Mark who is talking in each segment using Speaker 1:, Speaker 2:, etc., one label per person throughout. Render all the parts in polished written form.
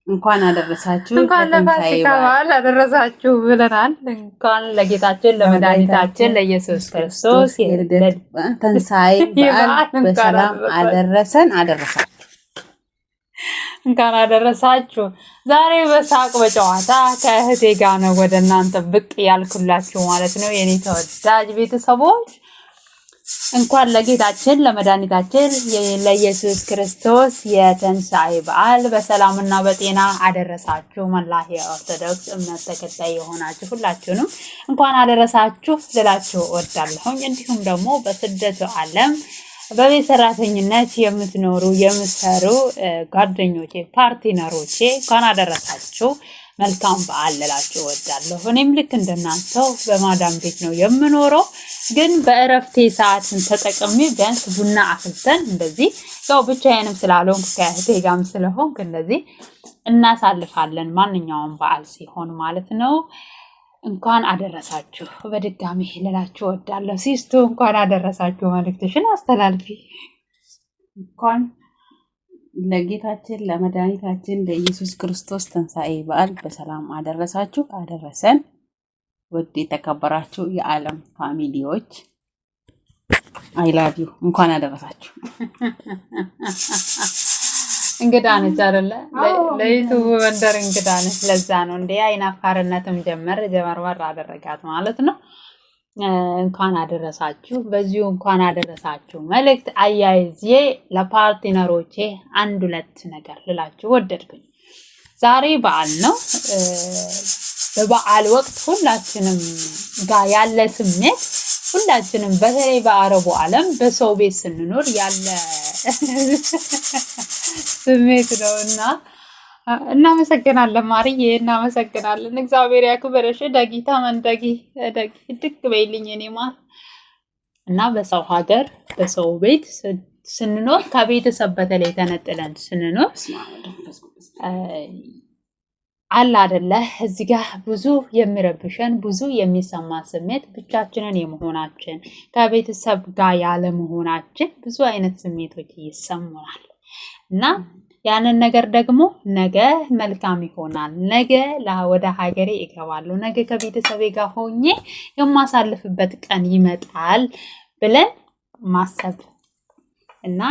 Speaker 1: እንኳን አደረሳችሁ
Speaker 2: እንኳን ለፋሲካ በዓል አደረሳችሁ ብለናል። እንኳን ለጌታችን ለመድኃኒታችን ለኢየሱስ ክርስቶስ
Speaker 1: ትንሣኤ በዓል በሰላም አደረሰን አደረሳችሁ።
Speaker 2: እንኳን አደረሳችሁ። ዛሬ በሳቅ በጨዋታ ከእህቴ ጋር ነው ወደ እናንተ ብቅ ያልኩላችሁ ማለት ነው የኔ ተወዳጅ ቤተሰቦች። እንኳን ለጌታችን ለመድኃኒታችን ለኢየሱስ ክርስቶስ የትንሣኤ በዓል በሰላምና በጤና አደረሳችሁ። መላ የኦርቶዶክስ እምነት ተከታይ የሆናችሁ ሁላችሁንም እንኳን አደረሳችሁ ልላችሁ እወዳለሁ። እንዲሁም ደግሞ በስደቱ ዓለም በቤት ሰራተኝነት የምትኖሩ የምትሰሩ ጓደኞቼ ፓርትነሮቼ እንኳን አደረሳችሁ። መልካም በዓል ልላችሁ እወዳለሁ። እኔም ልክ እንደናንተው በማዳም ቤት ነው የምኖረው፣ ግን በእረፍቴ ሰዓትን ተጠቅሜ ቢያንስ ቡና አፍልተን እንደዚህ ያው ብቻዬንም ስላልሆንኩ ከእህቴ ጋርም ስለሆንኩ እንደዚህ እናሳልፋለን ማንኛውም በዓል ሲሆን ማለት ነው። እንኳን አደረሳችሁ በድጋሚ ልላችሁ እወዳለሁ። ሲስቱ እንኳን አደረሳችሁ መልእክትሽን አስተላልፊ።
Speaker 1: እንኳን ለጌታችን ለመድኃኒታችን ለኢየሱስ ክርስቶስ ትንሣኤ በዓል በሰላም አደረሳችሁ አደረሰን። ውድ የተከበራችሁ የዓለም ፋሚሊዎች አይ ላቭ ዩ እንኳን አደረሳችሁ።
Speaker 2: እንግዳ ነች አይደለ? ለዩቱብ መንደር እንግዳ ነች። ለዛ ነው እንደ አይናፋርነትም ጀመርመር አደረጋት ማለት ነው። እንኳን አደረሳችሁ። በዚሁ እንኳን አደረሳችሁ መልእክት አያይዤ ለፓርትነሮቼ አንድ ሁለት ነገር ልላችሁ ወደድኩኝ። ዛሬ በዓል ነው። በበዓል ወቅት ሁላችንም ጋር ያለ ስሜት ሁላችንም በተለይ በአረቡ ዓለም በሰው ቤት ስንኖር ያለ ስሜት ነውና እናመሰግናለን። ማርዬ እናመሰግናለን። እግዚአብሔር ያክብርሽ። ደጊ ተመንደጊ ደጊ ድቅ በይልኝ እኔ ማር እና በሰው ሀገር በሰው ቤት ስንኖር ከቤተሰብ በተለይ ተነጥለን ስንኖር አለ አይደለ? እዚህ ጋር ብዙ የሚረብሸን ብዙ የሚሰማ ስሜት ብቻችንን የመሆናችን ከቤተሰብ ጋር ያለ መሆናችን ብዙ አይነት ስሜቶች ይሰሙናል እና ያንን ነገር ደግሞ ነገ መልካም ይሆናል፣ ነገ ወደ ሀገሬ እገባለሁ፣ ነገ ከቤተሰቤ ጋር ሆኜ የማሳልፍበት ቀን ይመጣል ብለን ማሰብ እና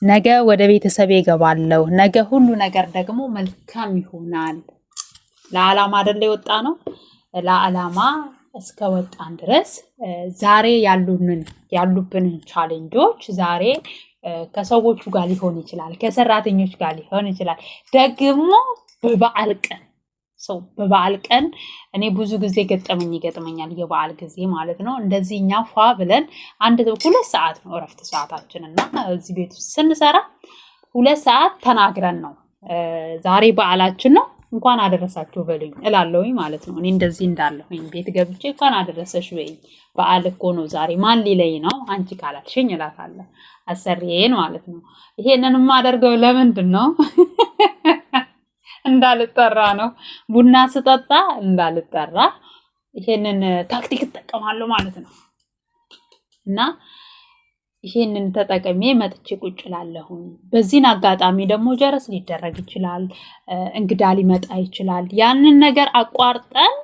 Speaker 2: ነገ ወደ ቤተሰቤ እገባለሁ፣ ነገ ሁሉ ነገር ደግሞ መልካም ይሆናል። ለዓላማ አይደል የወጣ ነው። ለዓላማ እስከ ወጣን ድረስ ዛሬ ያሉብንን ቻሌንጆች ዛሬ ከሰዎቹ ጋር ሊሆን ይችላል፣ ከሰራተኞች ጋር ሊሆን ይችላል። ደግሞ በበዓል ቀን በበዓል ቀን እኔ ብዙ ጊዜ ይገጥመኛል የበዓል ጊዜ ማለት ነው። እንደዚህ እኛ ፏ ብለን 2 ሰዓት ነው እረፍት ሰዓታችን እና እዚህ ቤት ውስጥ ስንሰራ 2 ሰዓት ተናግረን ነው ዛሬ በዓላችን ነው እንኳን አደረሳችሁ በሉኝ እላለሁኝ ማለት ነው። እኔ እንደዚህ እንዳለሁኝ ቤት ገብቼ እንኳን አደረሰሽ በይኝ በዓል እኮ ነው ዛሬ ማን ሊለኝ ነው አንቺ ካላልሽኝ እላታለሁ አሰሪዬን ማለት ነው። ይሄንን የማደርገው ለምንድን ነው? እንዳልጠራ ነው። ቡና ስጠጣ እንዳልጠራ ይሄንን ታክቲክ እጠቀማለሁ ማለት ነው እና ይሄንን ተጠቅሜ መጥቼ ቁጭ እላለሁ። በዚህን አጋጣሚ ደግሞ ጀረስ ሊደረግ ይችላል፣ እንግዳ ሊመጣ ይችላል። ያንን ነገር አቋርጠን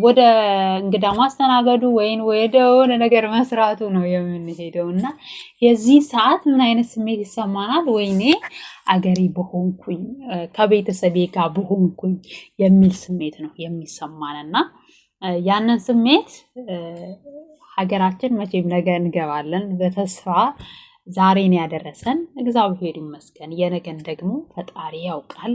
Speaker 2: ወደ እንግዳ ማስተናገዱ ወይን ወደ ነገር መስራቱ ነው የምንሄደው እና የዚህ ሰዓት ምን አይነት ስሜት ይሰማናል? ወይኔ አገሬ በሆንኩኝ ከቤተሰቤ ጋር በሆንኩኝ የሚል ስሜት ነው የሚሰማንና ያንን ስሜት ሀገራችን መቼም ነገ እንገባለን በተስፋ ዛሬን ያደረሰን እግዚአብሔር ይመስገን። የነገን ደግሞ ፈጣሪ ያውቃል።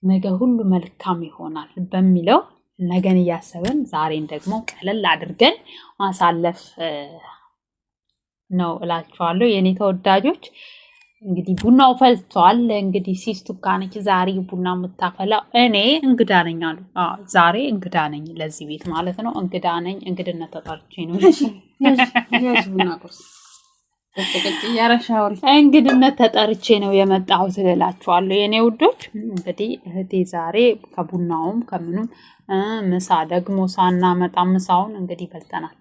Speaker 2: ነገ ሁሉ መልካም ይሆናል በሚለው ነገን እያሰብን ዛሬን ደግሞ ቀለል አድርገን ማሳለፍ ነው እላችኋለሁ የኔ ተወዳጆች። እንግዲህ ቡናው ፈልቷል። እንግዲህ ሲስቱ ካነች ዛሬ ቡና የምታፈላው እኔ እንግዳ ነኝ አሉ። ዛሬ እንግዳ ነኝ ለዚህ ቤት ማለት ነው። እንግዳ ነኝ። እንግድነት ተጠርቼ ነው እንግድነት ተጠርቼ ነው የመጣሁት እላችኋለሁ የኔ ውዶች። እንግዲህ እህቴ ዛሬ ከቡናውም ከምኑም ምሳ ደግሞ ሳናመጣ ምሳውን እንግዲህ በልተናል።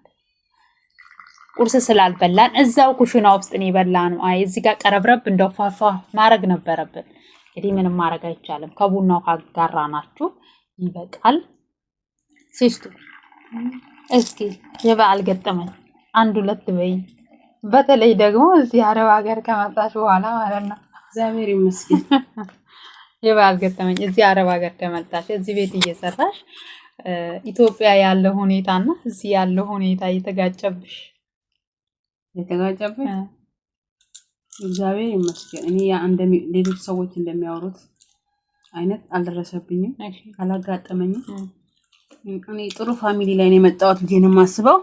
Speaker 2: ቁርስ ስላልበላን እዛው ኩሽና ውስጥ ነው የበላነው። አይ እዚህ ጋር ቀረብረብ እንደው ፋፋ ማድረግ ነበረብን። እንግዲህ ምንም ማድረግ አይቻልም። ከቡናው ካጋራናችሁ ይበቃል። ሲስቱ እስኪ የበዓል ገጠመኝ አንድ ሁለት በይ። በተለይ ደግሞ እዚህ አረብ ሀገር ከመጣሽ በኋላ ማለት ነው።
Speaker 1: እግዚአብሔር ይመስገን።
Speaker 2: የበዓል ገጠመኝ እዚህ አረብ ሀገር ከመጣሽ እዚህ ቤት እየሰራሽ ኢትዮጵያ ያለው ሁኔታና እዚህ ያለው ሁኔታ እየተጋጨብሽ
Speaker 1: እግዚአብሔር ይመስገን። እኔ ሌሎች ሰዎች እንደሚያወሩት አይነት አልደረሰብኝም፣ አላጋጠመኝም። እኔ ጥሩ ፋሚሊ ላይ ነው የመጣሁት ብዬ ነው የማስበው።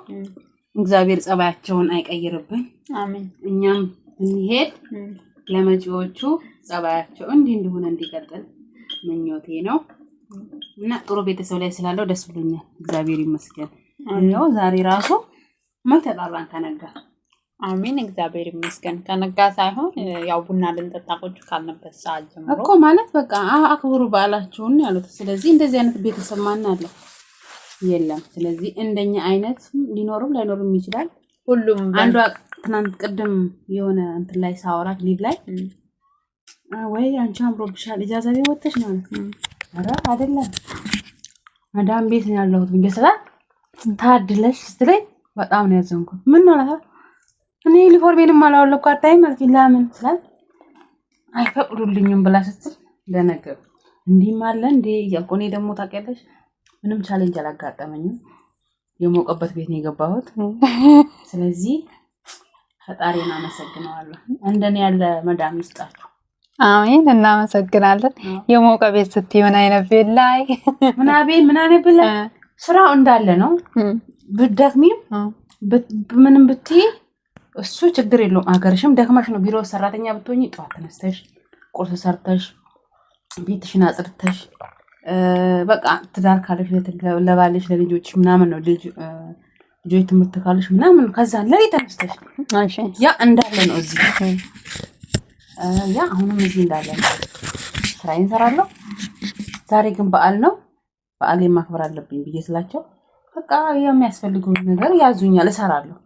Speaker 1: እግዚአብሔር ጸባያቸውን አይቀይርብን።
Speaker 2: አሜን።
Speaker 1: እኛም እንሄድ ለመጪዎቹ ጸባያቸው እንዲህ እንደሆነ እንዲቀጥል ምኞቴ ነው እና ጥሩ ቤተሰብ ላይ ስላለው ደስ ብሎኛል። እግዚአብሔር ይመስገን። ነው ዛሬ ራሱ ማይተጣላን ከነጋ።
Speaker 2: አሜን። እግዚአብሔር ይመስገን። ከነጋ ሳይሆን ያው ቡና ልንጠጣ ቁጭ ካልነበት ሰዓት ጀምሮ
Speaker 1: እኮ ማለት በቃ አክብሩ በዓላችሁን ያሉት። ስለዚህ እንደዚህ አይነት ቤተሰብ ማን አለ? የለም። ስለዚህ እንደኛ አይነት ሊኖርም ላይኖርም ይችላል።
Speaker 2: ሁሉም
Speaker 1: አንዷ ትናንት ቅድም የሆነ እንትን ላይ ሳወራት ሊድ ላይ ወይ አንቺ አምሮብሻል ኢጃዛ ቤት ወጥተሽ ነው ማለት ነው። ኧረ አይደለም ማዳም ቤት ነው ያለሁት ብዬ ስላት ታድለሽ ስትለኝ በጣም ነው ያዘንኩት። ምን ነው አላት። እኔ ዩኒፎርሜንም አላወለኩ አታይም ማለት ለምን ስላት አይፈቅዱልኝም ብላ ስትል ለነገር እንዲህም አለ እንዴ እያልኩ እኔ ደግሞ ታውቂያለሽ ምንም ቻሌንጅ አላጋጠመኝም። የሞቀበት ቤት ነው የገባሁት። ስለዚህ ፈጣሪን አመሰግነዋለሁ። እንደኔ ያለ መዳም ይስጣችሁ።
Speaker 2: አሜን። እናመሰግናለን። የሞቀ ቤት ስትይ ምን አይነት ቤት ላይ
Speaker 1: ምን አይነት ቤት ላይ ስራው እንዳለ ነው። ብትደክሚም ምንም ብትይ እሱ ችግር የለውም። አገርሽም ደክመሽ ነው ቢሮ ሰራተኛ ብትሆኚ ጠዋት ተነስተሽ ቁርስ ሰርተሽ ቤትሽን አጽድተሽ በቃ ትዳር ካለሽ ለባልሽ ለልጆች ምናምን ነው ልጆች ትምህርት ካለሽ ምናምን ከዛ ላይ ተነስተሽ ያ እንዳለ ነው እዚህ ያ አሁንም እዚህ እንዳለ ነው። ስራዬን እሰራለሁ። ዛሬ ግን በዓል ነው። በዓሌን ማክበር አለብኝ ብዬ ስላቸው በቃ የሚያስፈልገው ነገር ያዙኛል፣ እሰራለሁ።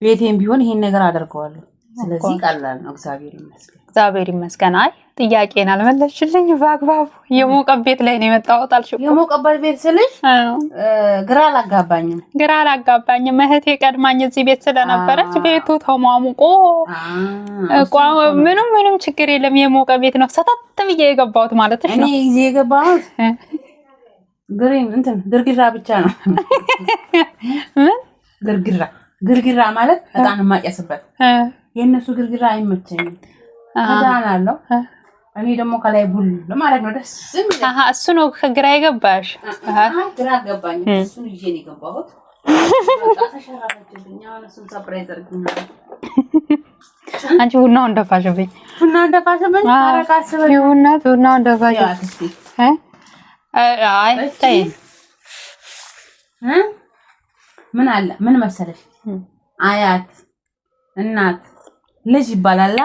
Speaker 1: ቤቴም ቢሆን ይሄን ነገር አደርገዋለሁ። ስለዚህ ቀላል ነው። እግዚአብሔር ይመስገን።
Speaker 2: እግዚአብሔር ይመስገን። አይ ጥያቄን አልመለስሽልኝ በአግባቡ። የሞቀበት ቤት ላይ ነው የመጣሁት አልሽው።
Speaker 1: የሞቀበት ቤት ስልሽ ግራ አላጋባኝም። እህቴ ቀድማኝ እዚህ ቤት ስለነበረች ቤቱ ተሟሙቆ ምንም ችግር የለም። የሞቀ ቤት ነው ሰተት ብዬ የገባሁት ማለት ነው። እኔ እዚህ የገባሁት ግርግራ ብቻ ነው።
Speaker 2: ምን
Speaker 1: ግርግራ ማለት በጣም ማቀስበት የነሱ ግርግራ አይመቸኝም። ከዳን አለው እኔ ደግሞ ከላይ ቡል ለማለት ነው ደስ የሚል።
Speaker 2: እሱ ነው ከግራ የገባሽ?
Speaker 1: ግራ ገባኝ። እሱ ይዤ ነው የገባሁት። ተሸራፈችልኝ። አሁን እሱን ሰርፕራይዝ አድርጉኝ።
Speaker 2: አንቺ ቡናውን ደፋሽብኝ።
Speaker 1: አረቃስበኝ።
Speaker 2: ቡናውን ደፋሽብኝ። አይ ታይ
Speaker 1: ምን አለ ምን መሰለሽ አያት እናት ልጅ ይባላል።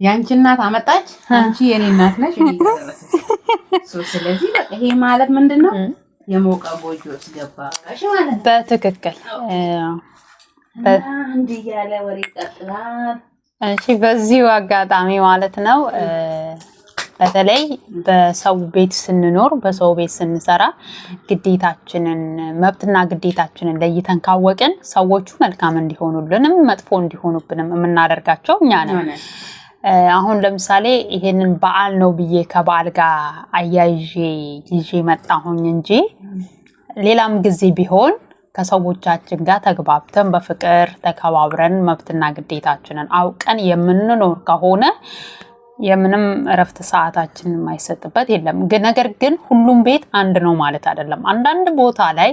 Speaker 1: ያንቺ እናት አመጣች፣ አንቺ የኔ እናት ነሽ። ስለዚህ በቃ ይሄ ማለት ምንድነው? የሞቀ ጎጆ ውስጥ ገባሽ ማለት ነው።
Speaker 2: በትክክል
Speaker 1: እንዴ ያለ ወሬ ይቀጥላል።
Speaker 2: እሺ በዚሁ አጋጣሚ ማለት ነው በተለይ በሰው ቤት ስንኖር በሰው ቤት ስንሰራ ግዴታችንን መብትና ግዴታችንን ለይተን ካወቅን ሰዎቹ መልካም እንዲሆኑልንም መጥፎ እንዲሆኑብንም የምናደርጋቸው እኛ ነን። አሁን ለምሳሌ ይሄንን በዓል ነው ብዬ ከበዓል ጋር አያይዤ መጣሁኝ እንጂ ሌላም ጊዜ ቢሆን ከሰዎቻችን ጋር ተግባብተን በፍቅር ተከባብረን መብትና ግዴታችንን አውቀን የምንኖር ከሆነ የምንም እረፍት ሰዓታችን የማይሰጥበት የለም። ነገር ግን ሁሉም ቤት አንድ ነው ማለት አይደለም። አንዳንድ ቦታ ላይ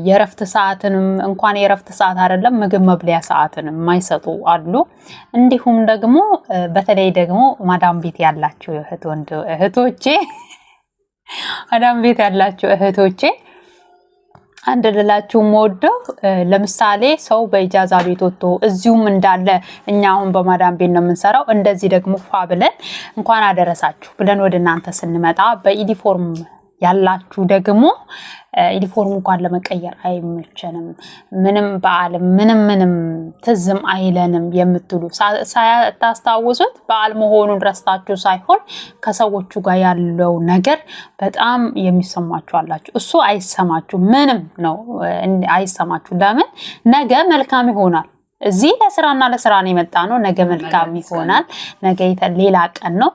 Speaker 2: የእረፍት ሰዓትንም እንኳን የእረፍት ሰዓት አይደለም ምግብ መብለያ ሰዓትንም የማይሰጡ አሉ። እንዲሁም ደግሞ በተለይ ደግሞ ማዳም ቤት ያላችሁ እህቶቼ ማዳም ቤት ያላችሁ እህቶቼ አንድ ልላችሁ ወደው ለምሳሌ ሰው በኢጃዛ ቤት ወጥቶ እዚሁም እንዳለ እኛ አሁን በማዳም ቤት ነው የምንሰራው። እንደዚህ ደግሞ ፋ ብለን እንኳን አደረሳችሁ ብለን ወደ እናንተ ስንመጣ በዩኒፎርም ያላችሁ ደግሞ ዩኒፎርም እንኳን ለመቀየር አይመቸንም፣ ምንም በዓል ምንም ትዝም አይለንም የምትሉ ሳታስታውሱት በዓል መሆኑን ረስታችሁ ሳይሆን ከሰዎቹ ጋር ያለው ነገር በጣም የሚሰማችሁ አላችሁ። እሱ አይሰማችሁ ምንም ነው አይሰማችሁ። ለምን ነገ መልካም ይሆናል። እዚህ ለስራ ነው የመጣ ነው። ነገ መልካም ይሆናል። ነገ ሌላ ቀን ነው።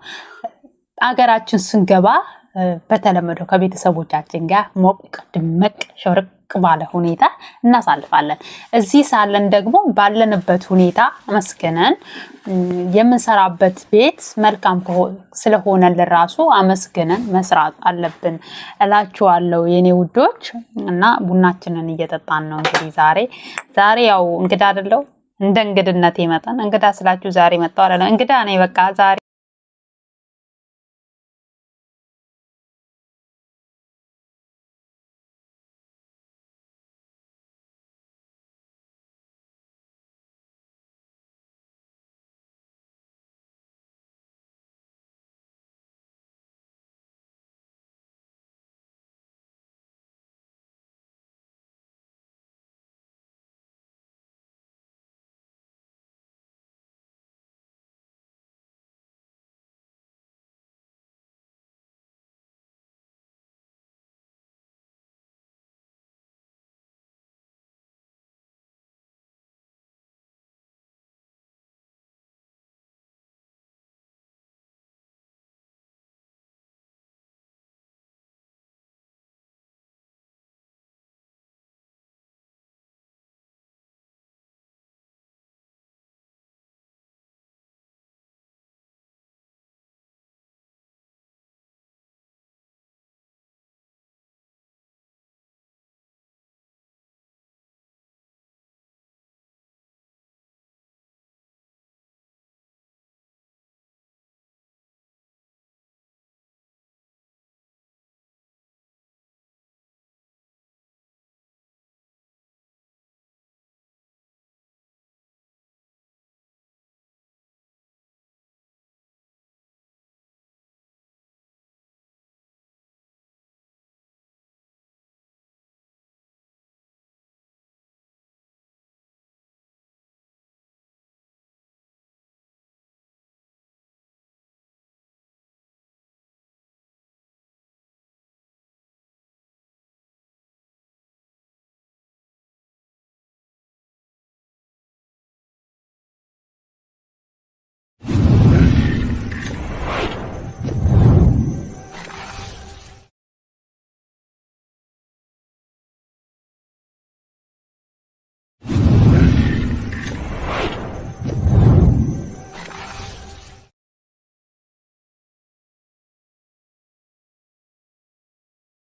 Speaker 2: አገራችን ስንገባ በተለመደው ከቤተሰቦቻችን ጋር ሞቅ ድመቅ ሸርቅ ባለ ሁኔታ እናሳልፋለን። እዚህ ሳለን ደግሞ ባለንበት ሁኔታ አመስግነን የምንሰራበት ቤት መልካም ስለሆነ ለራሱ አመስግነን መስራት አለብን እላችኋለሁ የኔ ውዶች። እና ቡናችንን እየጠጣን ነው እንግዲህ ዛሬ ያው እንግዳ አይደለው እንደ እንግድነቴ መጠን እንግዳ ስላችሁ ዛሬ መጣው አይደለም እንግዳ ነኝ በቃ ዛሬ